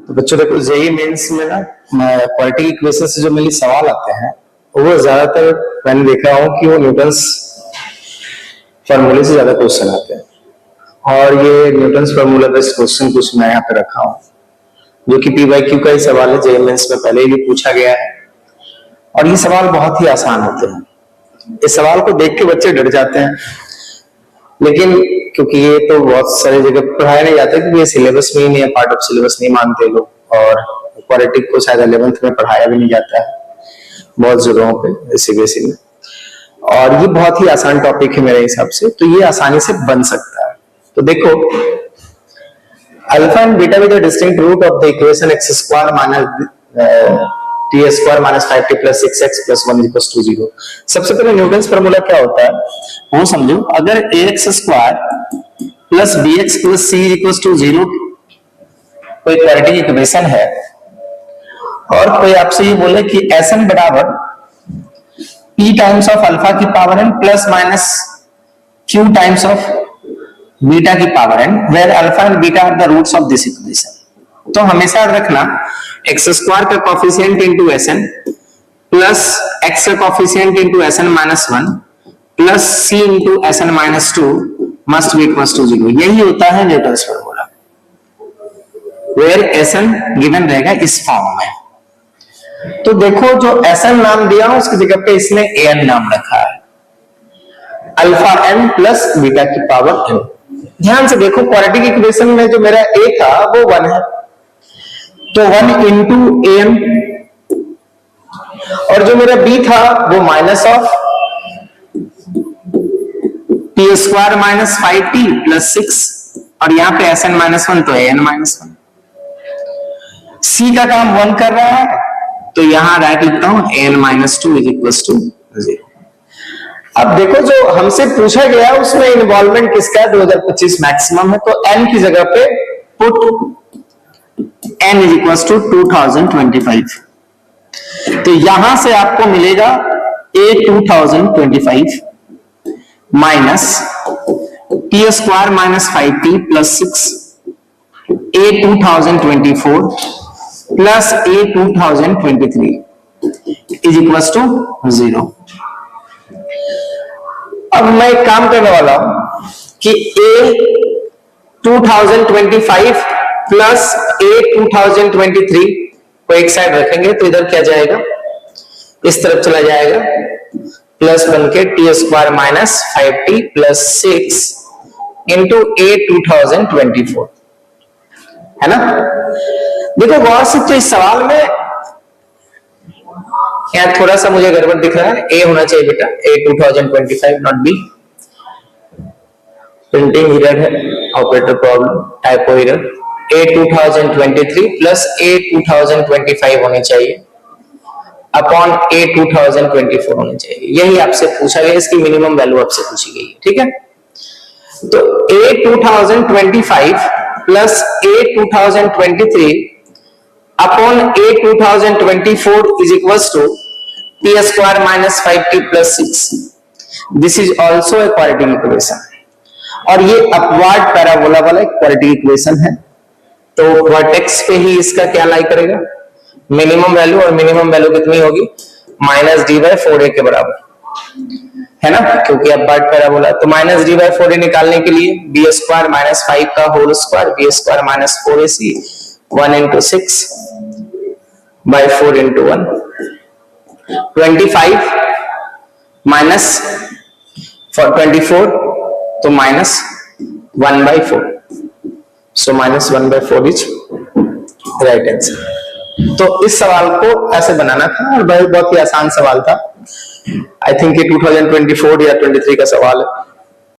तो बच्चों देखो जेईई मेंस में ना क्वाड्रेटिक इक्वेशन से जो मेरे सवाल आते हैं वो ज्यादातर मैंने देखा हूं कि वो न्यूटन्स फार्मूले से ज्यादा क्वेश्चन आते हैं, और ये न्यूटन्स फार्मूला बेस्ड क्वेश्चन कुछ मैं यहाँ पे रखा हूं जो कि पी बाई क्यू का ही सवाल है। जेईई मेंस में पहले ही पूछा गया है और ये सवाल बहुत ही आसान होते हैं। इस सवाल को देख के बच्चे डर जाते हैं, लेकिन क्योंकि ये तो बहुत सारी जगह पढ़ाया नहीं जाता क्योंकि ये सिलेबस में ही नहीं है, पार्ट ऑफ सिलेबस नहीं मानते लोग, और क्वाड्रेटिक को शायद 11th में पढ़ाया भी नहीं जाता है बहुत जगहों पे सीबीएसई में, और ये बहुत ही आसान टॉपिक है मेरे हिसाब से, तो ये आसानी से बन सकता है। तो देखो alpha and beta with the distinct root of the equation x square minus t square minus 5t plus 6x plus 1 equals to 0। सबसे पहले न्यूटन्स फार्मूला क्या होता है वो समझो। अगर ax square plus bx plus c equals to 0 कोई quadratic equation है और कोई आपसे ये बोले कि Sn बराबर p टाइम्स ऑफ अल्फा की power n plus minus q times of beta की power n, where alpha and beta are the roots of this equation. तो हमेशा रखना एक्स स्क्वायर का coefficient into Sn plus x का coefficient into Sn minus 1 plus c into Sn minus 2 must be equals to 0। यही होता है Newton's formula, where Sn given रहेगा इस फॉर्म में। तो देखो जो Sn नाम दिया उसकी जगह पे इसने an नाम रखा है, अल्फा n प्लस बीटा की पावर n। ध्यान से देखो क्वाड्रेटिक इक्वेशन में जो मेरा a था वो 1 है, तो 1 इंटू an, और जो मेरा b था वो minus of t square minus 5t plus 6, और यहां पे Sn माइनस 1 तो an माइनस 1। c का काम 1 कर रहा है तो यहां राइट लिखता हूं an minus 2 is equal to 0। अब देखो जो हमसे पूछा गया उसमें इन्वॉल्वमेंट किसका है, 2025 मैक्सिमम है, तो n की जगह पे put n is equal to 2025। तो यहां से आपको मिलेगा a 2025 minus t square minus 5t plus 6 a 2024 plus a 2023 is equal to 0। अब मैं एक काम करने वाला हूं कि a 2025 प्लस a 2023 को एक साइड रखेंगे तो इधर क्या जाएगा, इस तरफ चला जाएगा, प्लस बन के T square minus 5t plus 6 into a 2024 है ना। देखो गौर से, तो इस सवाल में यहाँ थोड़ा सा मुझे गड़बड़ दिख रहा है, a होना चाहिए बेटा, a 2025 not b। Printing error है, operator problem, typo error. a 2023 plus a 2025 होनी चाहिए अपॉन a 2024 होनी चाहिए। यही आपसे पूछा गया, इसकी मिनिमम वैल्यू आपसे पूछी गई है, ठीक है। तो a 2025 plus a 2023 upon a 2024 is equals to t square minus 5t plus 6। This is also a quadratic equation, और ये अपवार्ड पैराबोला वाला एक क्वाड्रेटिक इक्वेशन है, तो वर्टेक्स पे ही इसका क्या लाई करेगा, मिनिमम वैल्यू, और मिनिमम वैल्यू कितनी होगी, माइनस डी बाई 4a के बराबर है ना, क्योंकि अपवार्ड पैराबोला। तो माइनस डी बाई 4a निकालने के लिए बी स्क्वायर माइनस 5 का whole square, B square minus 4ac 1 into 6 by 4 into 1, 25 minus 24 तो minus 1 by 4, so minus 1 by 4 is right answer. तो इस सवाल को ऐसे बनाना था और बहुत ही आसान सवाल था। आई थिंक ये 2024 या 23 का सवाल है।